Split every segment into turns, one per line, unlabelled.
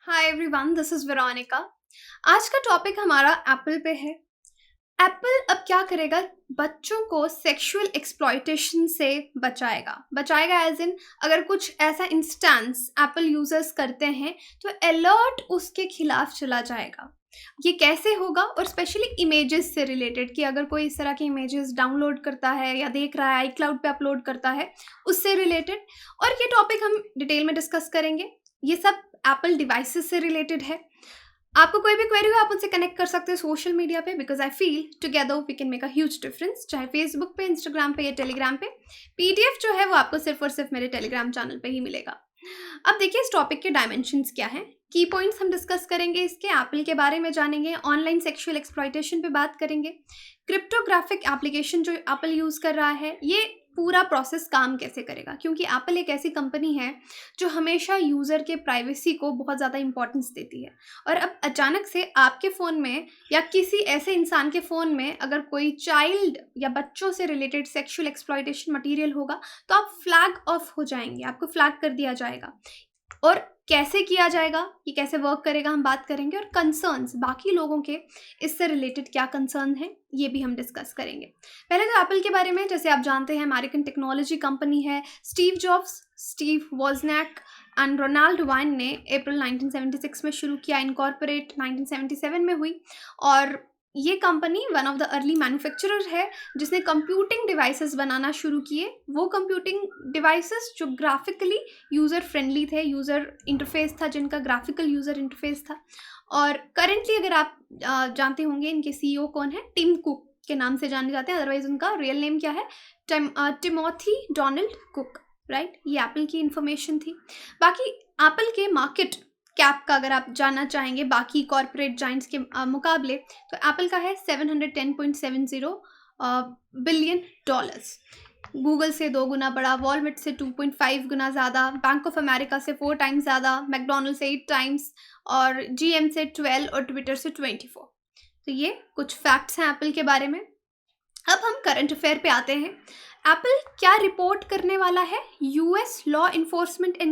Hi everyone, this is Veronica. आज का topic हमारा एप्पल पे है। एप्पल अब क्या करेगा? बच्चों को सेक्सुअल एक्सप्लॉयटेशन से बचाएगा। बचाएगा एज इन, अगर कुछ ऐसा इंस्टेंस एप्पल यूजर्स करते हैं तो अलर्ट उसके खिलाफ चला जाएगा। ये कैसे होगा? और स्पेशली इमेजेस से रिलेटेड, कि अगर कोई इस तरह के इमेजेस डाउनलोड करता है या देख रहा है, आई क्लाउड पे अपलोड करता है, उससे रिलेटेड। और ये टॉपिक हम डिटेल में डिस्कस करेंगे। ये सब एप्पल डिवाइसेस से रिलेटेड है। आपको कोई भी क्वेरी हो, आप उनसे कनेक्ट कर सकते हैं सोशल मीडिया पे, because I feel together we can make a huge difference, चाहे फेसबुक पे, इंस्टाग्राम पे या टेलीग्राम पे। पीडीएफ जो है वो आपको सिर्फ और सिर्फ मेरे टेलीग्राम चैनल पे ही मिलेगा। अब देखिए इस टॉपिक के डायमेंशंस क्या हैं, की पॉइंट्स हम डिस्कस करेंगे, इसके एप्पल के बारे में जानेंगे, ऑनलाइन सेक्सुअल एक्सप्लॉयटेशन पे बात करेंगे, क्रिप्टोग्राफिक एप्लीकेशन जो एप्पल यूज़ कर रहा है, ये पूरा प्रोसेस काम कैसे करेगा, क्योंकि एप्पल एक ऐसी कंपनी है जो हमेशा यूज़र के प्राइवेसी को बहुत ज़्यादा इंपॉर्टेंस देती है। और अब अचानक से आपके फ़ोन में या किसी ऐसे इंसान के फ़ोन में अगर कोई चाइल्ड या बच्चों से रिलेटेड सेक्सुअल एक्सप्लॉयटेशन मटेरियल होगा तो आप फ्लैग ऑफ हो जाएंगे, आपको फ्लैग कर दिया जाएगा। और कैसे किया जाएगा, ये कैसे वर्क करेगा, हम बात करेंगे। और कंसर्न्स, बाकी लोगों के इससे रिलेटेड क्या कंसर्न है, ये भी हम डिस्कस करेंगे। पहले तो एप्पल के बारे में, जैसे आप जानते हैं अमेरिकन टेक्नोलॉजी कंपनी है। Steve Jobs, Steve Wozniak and Ronald Wayne ने अप्रैल 1976 में शुरू किया, इनकॉर्पोरेट 1977 में हुई। और ये company one of the early manufacturer है जिसने कंप्यूटिंग डिवाइसेस बनाना शुरू किए। वो कंप्यूटिंग डिवाइसेस जो ग्राफिकली यूज़र फ्रेंडली थे, यूज़र इंटरफेस था जिनका ग्राफिकल यूज़र इंटरफेस था। और करेंटली अगर आप जानते होंगे इनके सीईओ कौन है, टिम कुक के नाम से जाने जाते हैं, अदरवाइज उनका रियल नेम क्या है, टिमोथी डोनाल्ड कुक, राइट। ये एप्पल की इंफॉर्मेशन थी। बाकी एप्पल के मार्केट कैप का अगर आप जानना चाहेंगे बाकी कॉर्पोरेट जाइंट्स के मुकाबले, तो एप्पल का है 710.70 बिलियन डॉलर्स। गूगल से 2 गुना बड़ा, वॉलमार्ट से 2.5 गुना ज़्यादा, बैंक ऑफ अमेरिका से 4 टाइम्स ज़्यादा, मैकडोनल्ड से 8 टाइम्स, और जीएम से 12 और ट्विटर से 24। तो ये कुछ फैक्ट्स हैं एप्पल के बारे में। अब हम करंट अफेयर पे आते हैं। एप्पल क्या रिपोर्ट करने वाला है यूएस लॉ इन्फोर्समेंट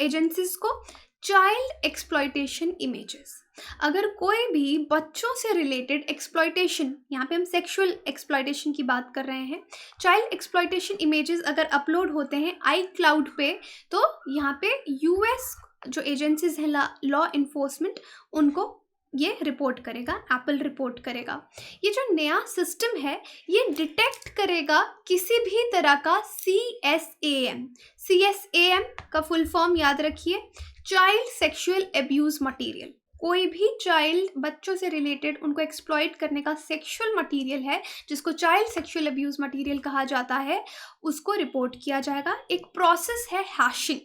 एजेंसीज को? Child exploitation images. अगर कोई भी बच्चों से रिलेटेड एक्सप्लॉयटेशन, यहाँ पे हम सेक्सुअल एक्सप्लॉयटेशन की बात कर रहे हैं, चाइल्ड एक्सप्लॉयटेशन इमेजेस अगर अपलोड होते हैं आई क्लाउड पे, तो यहाँ पे यूएस जो एजेंसीज हैं लॉ इन्फोर्समेंट, उनको ये रिपोर्ट करेगा, एप्पल रिपोर्ट करेगा। ये जो नया सिस्टम है ये डिटेक्ट करेगा किसी भी तरह का CSAM। CSAM का फुल फॉर्म याद रखिए, चाइल्ड सेक्सुअल अब्यूज मटेरियल। कोई भी चाइल्ड, बच्चों से रिलेटेड उनको एक्सप्लॉइट करने का सेक्सुअल मटेरियल है जिसको चाइल्ड सेक्सुअल अब्यूज मटेरियल कहा जाता है, उसको रिपोर्ट किया जाएगा। एक प्रोसेस है हैशिंग,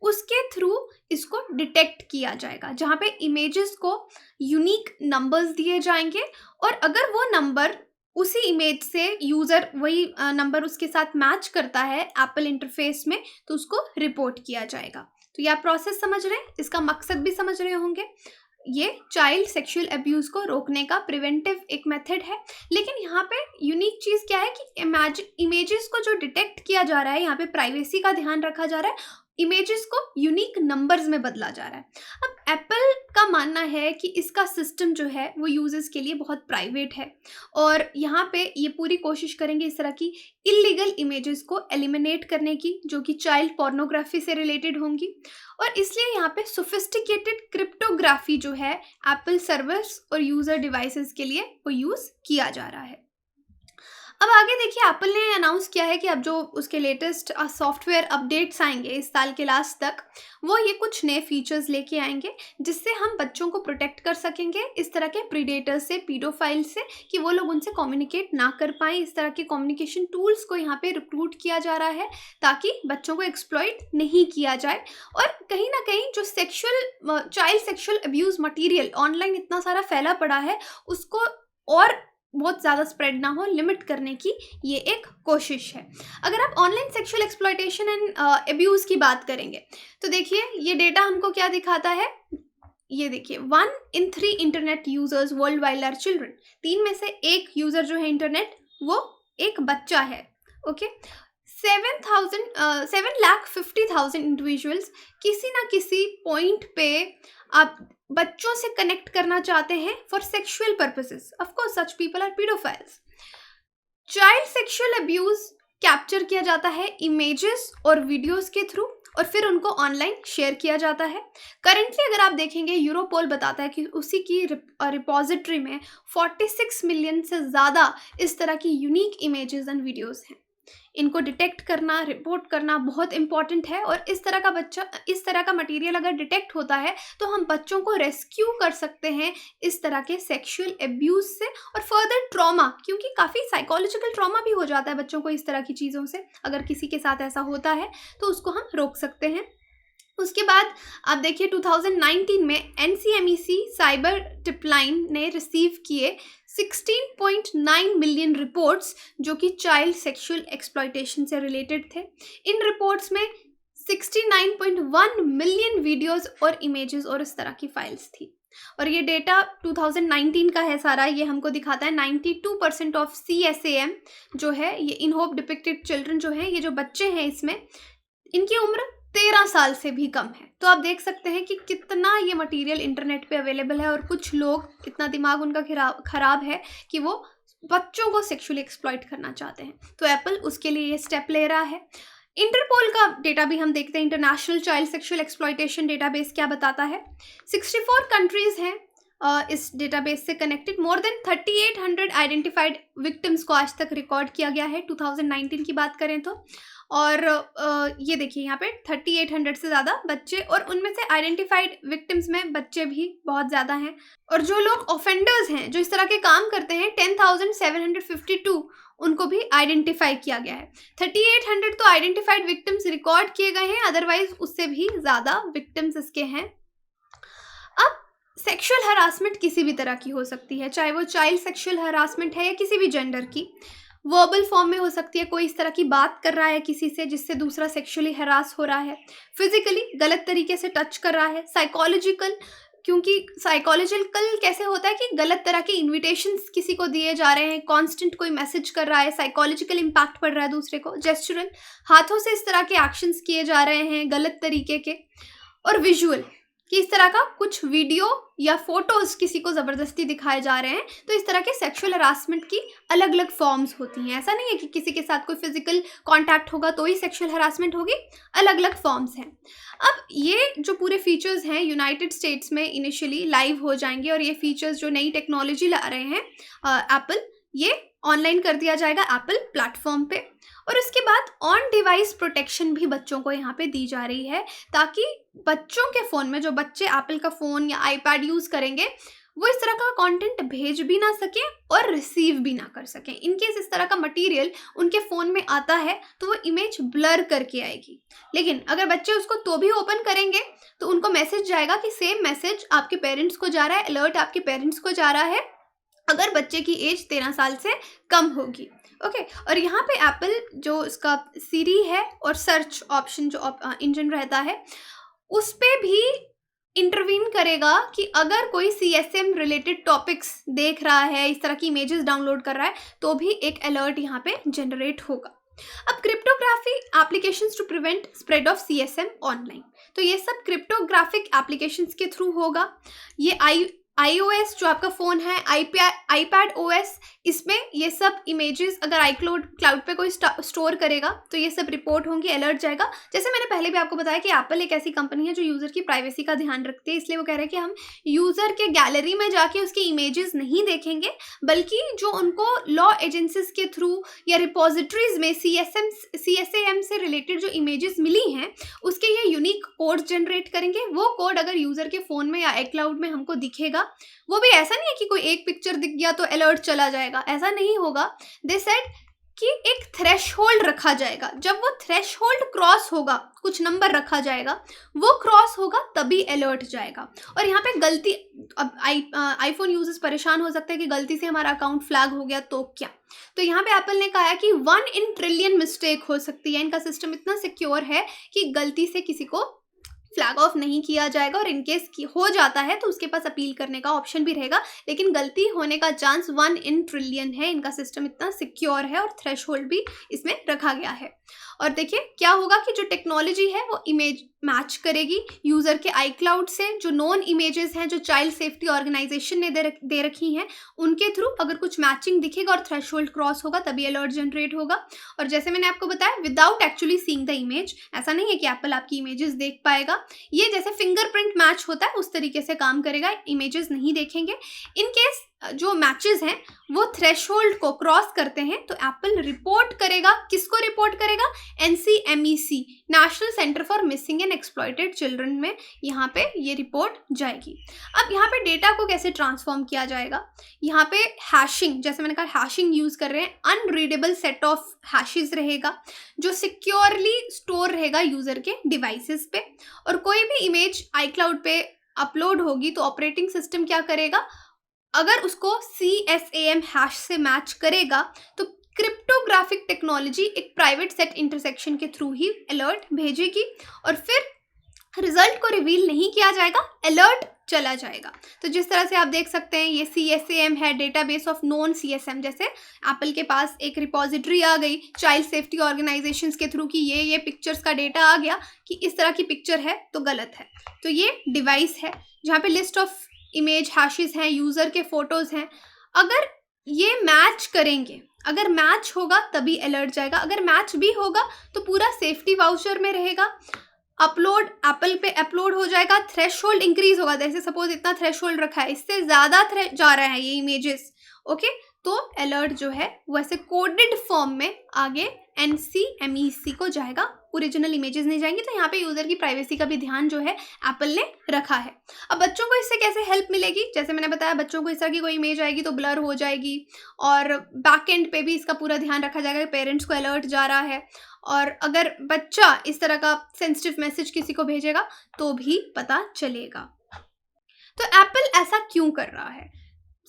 उसके थ्रू इसको डिटेक्ट किया जाएगा, जहाँ पे इमेजेस को यूनिक नंबर्स दिए जाएंगे और अगर वो नंबर उसी इमेज से यूज़र वही नंबर उसके साथ मैच करता है एप्पल इंटरफेस में, तो उसको रिपोर्ट किया जाएगा। तो ये आप प्रोसेस समझ रहे हैं, इसका मकसद भी समझ रहे होंगे। ये चाइल्ड सेक्सुअल अब्यूज़ को रोकने का प्रिवेंटिव एक मेथड है। लेकिन यहाँ पे यूनिक चीज़ क्या है कि इमेजेस को जो डिटेक्ट किया जा रहा है, यहाँ पे प्राइवेसी का ध्यान रखा जा रहा है, इमेजेस को यूनिक नंबर्स में बदला जा रहा है। अब एप्पल का मानना है कि इसका सिस्टम जो है वो यूजर्स के लिए बहुत प्राइवेट है और यहाँ पे ये पूरी कोशिश करेंगे इस तरह की इलीगल इमेजेस को एलिमिनेट करने की जो कि चाइल्ड पोर्नोग्राफी से रिलेटेड होंगी। और इसलिए यहाँ पे सोफिस्टिकेटेड क्रिप्टोग्राफी जो है एप्पल सर्वर्स और यूज़र डिवाइसेस के लिए वो यूज़ किया जा रहा है। अब आगे देखिए, एप्पल ने अनाउंस किया है कि अब जो उसके लेटेस्ट सॉफ्टवेयर अपडेट्स आएंगे इस साल के लास्ट तक, वो ये कुछ नए फीचर्स लेके आएंगे जिससे हम बच्चों को प्रोटेक्ट कर सकेंगे इस तरह के प्रीडेटर से, पीडोफाइल से, कि वो लोग उनसे कम्युनिकेट ना कर पाएँ। इस तरह के कम्युनिकेशन टूल्स को यहाँ पे रिक्रूट किया जा रहा है ताकि बच्चों को एक्सप्लॉइट नहीं किया जाए। और कहीं ना कहीं जो child sexual abuse material online इतना सारा फैला पड़ा है, उसको और बहुत ज़्यादा स्प्रेड ना हो, लिमिट करने की ये एक कोशिश है। अगर आप online sexual exploitation and abuse की बात करेंगे तो देखिए ये डेटा हमको क्या दिखाता है। ये देखिए 1 in 3 internet users world wide are children. 3 में से 1 यूज़र जो है इंटरनेट, वो एक बच्चा है। ओके, 7,50,000 इंडिविजुअल्स किसी ना किसी पॉइंट पे आप बच्चों से कनेक्ट करना चाहते हैं for sexual purposes. Of course such people are paedophiles. Child sexual abuse capture किया जाता है इमेजेस और वीडियोस के थ्रू और फिर उनको ऑनलाइन शेयर किया जाता है. करेंटली अगर आप देखेंगे यूरोपोल बताता है कि उसी की रिपोजिटरी में 46 मिलियन से ज़्यादा इस तरह की यूनिक इमेजेस एंड वीडियोस हैं. इनको डिटेक्ट करना, रिपोर्ट करना बहुत इंपॉर्टेंट है. और इस तरह का मटेरियल अगर डिटेक्ट होता है तो हम बच्चों को रेस्क्यू कर सकते हैं इस तरह के सेक्सुअल एब्यूज से और फर्दर ट्रॉमा, क्योंकि काफ़ी साइकोलॉजिकल ट्रॉमा भी हो जाता है बच्चों को इस तरह की चीज़ों से. अगर किसी के साथ ऐसा होता है तो उसको हम रोक सकते हैं. उसके बाद आप देखिए 2019 में NCMEC साइबर टिपलाइन ने रिसीव किए 16.9 मिलियन रिपोर्ट्स जो कि चाइल्ड सेक्सुअल एक्सप्लॉयटेशन से रिलेटेड थे. इन रिपोर्ट्स में 69.1 मिलियन वीडियोस और इमेजेस और इस तरह की फाइल्स थी. और ये डेटा 2019 का है सारा. ये हमको दिखाता है 92% ऑफ CSAM जो है, ये इन होप डिपिक्टेड चिल्ड्रन जो हैं, ये जो बच्चे हैं इसमें, इनकी उम्र 13 साल से भी कम है. तो आप देख सकते हैं कि कितना ये मटेरियल इंटरनेट पे अवेलेबल है. और कुछ लोग, इतना दिमाग उनका खराब है कि वो बच्चों को सेक्सुअली एक्सप्लॉइट करना चाहते हैं. तो एप्पल उसके लिए ये स्टेप ले रहा है. इंटरपोल का डेटा भी हम देखते हैं. International child sexual exploitation database क्या बताता है. 64 कंट्रीज हैं इस डेटाबेस से connected. More than 3800 identified victims को आज तक रिकॉर्ड किया गया है 2019 की बात करें तो. और ये देखिए यहाँ पे 3800 से ज़्यादा बच्चे, और उनमें से आइडेंटिफाइड विक्टिम्स में बच्चे भी बहुत ज़्यादा हैं. और जो लोग ऑफेंडर्स हैं, जो इस तरह के काम करते हैं, 10,752 उनको भी आइडेंटिफाई किया गया है. 3800 तो आइडेंटिफाइड विक्टिम्स रिकॉर्ड किए गए हैं, अदरवाइज उससे भी ज़्यादा विक्टिम्स इसके हैं. अब सेक्सुअल हरासमेंट किसी भी तरह की हो सकती है, चाहे वो चाइल्ड सेक्सुअल हरासमेंट है या किसी भी जेंडर की. वर्बल फॉर्म में हो सकती है, कोई इस तरह की बात कर रहा है किसी से जिससे दूसरा सेक्सुअली हरास हो रहा है. फिजिकली गलत तरीके से टच कर रहा है. साइकोलॉजिकल, क्योंकि साइकोलॉजिकल कैसे होता है कि गलत तरह के इन्विटेशंस किसी को दिए जा रहे हैं, कांस्टेंट कोई मैसेज कर रहा है, साइकोलॉजिकल इम्पैक्ट पड़ रहा है दूसरे को. जेस्चुरल, हाथों से इस तरह के एक्शंस किए जा रहे हैं गलत तरीके के. और विजुअल, कि इस तरह का कुछ वीडियो या फोटोज किसी को ज़बरदस्ती दिखाए जा रहे हैं. तो इस तरह के सेक्सुअल हरासमेंट की अलग अलग फॉर्म्स होती हैं. ऐसा नहीं है कि किसी के साथ कोई फिजिकल कांटेक्ट होगा तो ही सेक्सुअल हरासमेंट होगी, अलग अलग फॉर्म्स हैं. अब ये जो पूरे फीचर्स हैं यूनाइटेड स्टेट्स में इनिशियली लाइव हो जाएंगे. और ये फीचर्स जो नई टेक्नोलॉजी ला रहे हैं एप्पल, ये ऑनलाइन कर दिया जाएगा एप्पल प्लेटफॉर्म पे. और उसके बाद ऑन डिवाइस प्रोटेक्शन भी बच्चों को यहाँ पे दी जा रही है, ताकि बच्चों के फ़ोन में, जो बच्चे एप्पल का फ़ोन या आईपैड यूज़ करेंगे, वो इस तरह का कंटेंट भेज भी ना सकें और रिसीव भी ना कर सकें. इनकेस इस तरह का मटेरियल उनके फ़ोन में आता है तो वो इमेज ब्लर करके आएगी. लेकिन अगर बच्चे उसको तो भी ओपन करेंगे तो उनको मैसेज जाएगा कि सेम मैसेज आपके पेरेंट्स को जा रहा है, अलर्ट आपके पेरेंट्स को जा रहा है, अगर बच्चे की एज 13 साल से कम होगी. ओके. और यहाँ पे एप्पल जो इसका सीरी है और सर्च ऑप्शन जो इंजन रहता है, उस पे भी इंटरवीन करेगा कि अगर कोई CSM रिलेटेड टॉपिक्स देख रहा है, इस तरह की इमेजेस डाउनलोड कर रहा है, तो भी एक अलर्ट यहाँ पे जनरेट होगा. अब cryptography applications to prevent spread of CSM online. तो ये सब क्रिप्टोग्राफिक एप्लीकेशंस के थ्रू होगा. ये iOS जो आपका फ़ोन है, iPad OS, इसमें ये सब इमेजेस अगर क्लाउड पे कोई स्टोर करेगा तो ये सब रिपोर्ट होंगी, अलर्ट जाएगा. जैसे मैंने पहले भी आपको बताया कि एप्पल एक ऐसी कंपनी है जो यूज़र की प्राइवेसी का ध्यान रखती है, इसलिए वो कह रहे हैं कि हम यूज़र के गैलरी में जाके उसके इमेजेस नहीं देखेंगे, बल्कि जो उनको लॉ एजेंसीज के थ्रू या रिपोजिटरीज में CSAM से रिलेटेड जो इमेजेस मिली हैं, उसके ये यूनिक कोड जनरेट करेंगे. वो कोड अगर यूज़र के फ़ोन में या iCloud में हमको दिखेगा, वो भी ऐसा नहीं है कि कोई एक पिक्चर दिख गया तो अलर्ट चला जाएगा, ऐसा नहीं होगा. दे सेड कि एक थ्रेशहोल्ड रखा जाएगा. जब वो थ्रेशहोल्ड क्रॉस होगा, कुछ नंबर रखा जाएगा, वो क्रॉस होगा तभी अलर्ट जाएगा. और यहाँ पे गलती, अब आईफोन यूजर्स परेशान हो सकते हैं कि गलती से हमारा अकाउंट फ्लैग हो गया तो क्या. तो यहाँ पे एप्पल ने कहा है कि 1 in ट्रिलियन मिस्टेक हो सकती है. इनका सिस्टम इतना सिक्योर है कि गलती से किसी को फ्लैग ऑफ नहीं किया जाएगा. और इनकेस हो जाता है तो उसके पास अपील करने का ऑप्शन भी रहेगा, लेकिन गलती होने का चांस 1 in ट्रिलियन है. इनका सिस्टम इतना सिक्योर है और थ्रेशहोल्ड भी इसमें रखा गया है. और देखिए क्या होगा कि जो टेक्नोलॉजी है वो इमेज मैच करेगी यूज़र के iCloud से, जो नॉन इमेजेस हैं जो चाइल्ड सेफ्टी ऑर्गेनाइजेशन ने दे रखी हैं उनके थ्रू अगर कुछ मैचिंग दिखेगा और थ्रेशोल्ड क्रॉस होगा तभी अलर्ट जनरेट होगा। और जैसे मैंने आपको बताया without actually seeing the image, ऐसा नहीं है कि एप्पल आपकी इमेजेस देख पाएगा, ये जैसे फिंगरप्रिंट मैच होता है उस तरीके से काम करेगा, इमेजेस नहीं देखेंगे। इन केस जो मैचेस हैं वो थ्रेशोल्ड को क्रॉस करते हैं तो एप्पल रिपोर्ट करेगा, किसको रिपोर्ट करेगा, NCMEC national centre for missing and exploited children में यहाँ पे ये रिपोर्ट जाएगी। अब यहाँ पे डेटा को कैसे ट्रांसफॉर्म किया जाएगा, यहाँ पे हैशिंग, जैसे मैंने कहा हैशिंग यूज कर रहे हैं, अनरीडेबल सेट ऑफ हैशेस रहेगा जो सिक्योरली स्टोर रहेगा यूजर के डिवाइसेस पे। और कोई भी इमेज iCloud पे अपलोड होगी तो ऑपरेटिंग सिस्टम क्या करेगा, अगर उसको CSAM हैश से मैच करेगा तो क्रिप्टोग्राफिक टेक्नोलॉजी एक प्राइवेट सेट इंटरसेक्शन के थ्रू ही अलर्ट भेजेगी और फिर रिजल्ट को रिवील नहीं किया जाएगा, अलर्ट चला जाएगा। तो जिस तरह से आप देख सकते हैं ये CSAM है, डेटाबेस ऑफ नॉन CSM, जैसे एप्पल के पास एक रिपोजिटरी आ गई चाइल्ड सेफ्टी ऑर्गेनाइजेशंस के थ्रू कि ये पिक्चर्स का डेटा आ गया कि इस तरह की पिक्चर है तो गलत है, तो ये डिवाइस है जहाँ पे लिस्ट ऑफ इमेज हैशेस हैं, यूज़र के फोटोज़ हैं, अगर ये मैच करेंगे, अगर मैच होगा तभी अलर्ट जाएगा, अगर मैच भी होगा तो पूरा सेफ्टी वाउचर में रहेगा, अपलोड एप्पल पे अपलोड हो जाएगा, थ्रेशोल्ड इंक्रीज होगा, जैसे सपोज इतना थ्रेशोल्ड रखा है इससे ज़्यादा जा रहा है ये इमेजेस, ओके, तो अलर्ट जो है वो ऐसे कोडेड फॉर्म में आगे NCMEC को जाएगा, ओरिजिनल इमेजेस नहीं जाएंगी। तो यहाँ पे यूज़र की प्राइवेसी का भी ध्यान जो है एप्पल ने रखा है। अब बच्चों को इससे कैसे हेल्प मिलेगी, जैसे मैंने बताया बच्चों को इस तरह की कोई इमेज आएगी तो ब्लर हो जाएगी और बैक एंड पे भी इसका पूरा ध्यान रखा जाएगा, पेरेंट्स को अलर्ट जा रहा है और अगर बच्चा इस तरह का सेंसिटिव मैसेज किसी को भेजेगा तो भी पता चलेगा। तो एप्पल ऐसा क्यों कर रहा है,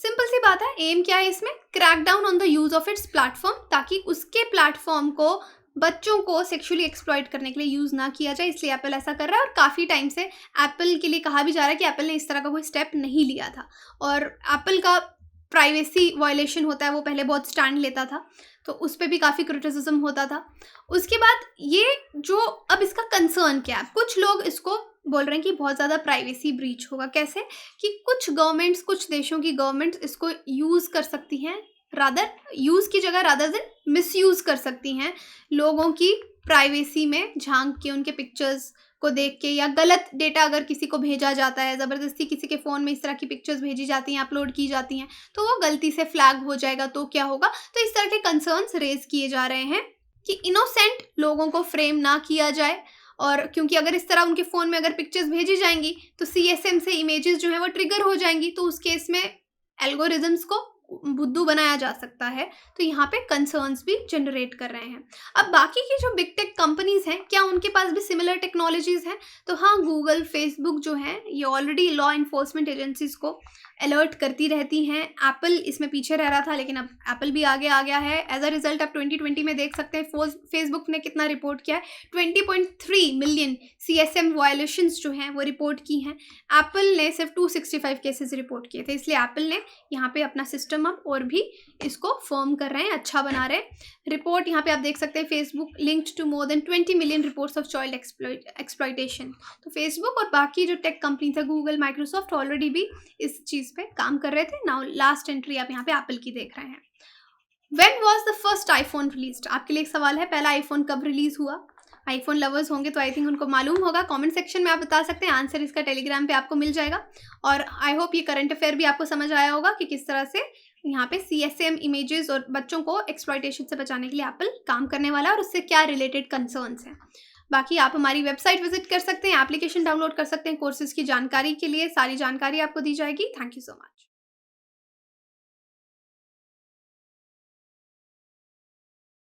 सिंपल सी बात है, एम क्या है इसमें, crack down on the use of its platform, ताकि उसके प्लेटफॉर्म को बच्चों को सेक्सुअली एक्सप्लॉइट करने के लिए यूज़ ना किया जाए, इसलिए एप्पल ऐसा कर रहा है। और काफ़ी टाइम से एप्पल के लिए कहा भी जा रहा है कि एप्पल ने इस तरह का कोई स्टेप नहीं लिया था और एप्पल का प्राइवेसी वायलेशन होता है वो पहले बहुत स्टैंड लेता था तो उस पर भी काफ़ी क्रिटिसिज्म होता था। उसके बाद ये जो अब इसका कंसर्न क्या है, कुछ लोग इसको बोल रहे हैं कि बहुत ज़्यादा प्राइवेसी ब्रीच होगा, कैसे कि कुछ गवर्नमेंट्स, कुछ देशों की गवर्नमेंट्स इसको यूज़ कर सकती हैं, रादर यूज़ की जगह रादर देन मिसयूज़ कर सकती हैं, लोगों की प्राइवेसी में झांक के उनके पिक्चर्स को देख के, या गलत डेटा अगर किसी को भेजा जाता है, ज़बरदस्ती किसी के फ़ोन में इस तरह की पिक्चर्स भेजी जाती हैं, अपलोड की जाती हैं तो वो गलती से फ्लैग हो जाएगा तो क्या होगा। तो इस तरह के कंसर्न्स रेज किए जा रहे हैं कि इनोसेंट लोगों को फ्रेम ना किया जाए, और क्योंकि अगर इस तरह उनके फ़ोन में अगर पिक्चर्स भेजी जाएंगी तो CSM से इमेजेस जो हैं वो ट्रिगर हो जाएंगी, तो उस केस में एल्गोरिदम्स को बुद्धू बनाया जा सकता है। तो यहाँ पे कंसर्न्स भी जनरेट कर रहे हैं। अब बाकी की जो बिग टेक कंपनीज हैं, क्या उनके पास भी सिमिलर टेक्नोलॉजीज हैं? तो हाँ, गूगल, फेसबुक जो हैं ये ऑलरेडी लॉ इन्फोर्समेंट एजेंसीज को अलर्ट करती रहती हैं। एप्पल इसमें पीछे रह रहा था लेकिन अब एप्पल भी आगे आ गया है। एज अ रिजल्ट अब 2020 में देख सकते हैं फेसबुक ने कितना रिपोर्ट किया है, 20.3 मिलियन CSM वायलेशंस जो हैं वो रिपोर्ट की हैं। एप्पल ने सिर्फ 265 केसेस रिपोर्ट किए थे, इसलिए एप्पल ने यहाँ पे अपना सिस्टम अब और भी इसको फर्म कर रहे हैं, अच्छा बना रहे हैं। रिपोर्ट यहाँ पे आप देख सकते हैं, Facebook linked to more than 20 million reports of child exploitation. तो फेसबुक और बाकी जो टेक कंपनीज है, गूगल, माइक्रोसॉफ्ट, ऑलरेडी भी इस चीज़ पे काम कर रहे थे। नाउ लास्ट एंट्री आप यहाँ पे एप्पल की देख रहे हैं। When was the first iPhone released? आपके लिए एक सवाल है, पहला आईफोन कब रिलीज हुआ? आईफोन लवर्स होंगे तो आई थिंक उनको मालूम होगा, कमेंट सेक्शन में आप बता सकते हैं। आंसर इसका टेलीग्राम पे आपको मिल जाएगा। और आई होप ये करंट अफेयर भी आपको समझ आया होगा कि किस तरह से यहाँ पे CSM इमेजेस और बच्चों को एक्सप्लॉइटेशन से बचाने के लिए एप्पल काम करने वाला है और उससे क्या रिलेटेड कंसर्न्स हैं। बाकी आप हमारी वेबसाइट विजिट कर सकते हैं, एप्लीकेशन डाउनलोड कर सकते हैं, कोर्सेज की जानकारी के लिए सारी जानकारी आपको दी जाएगी। Thank you so much.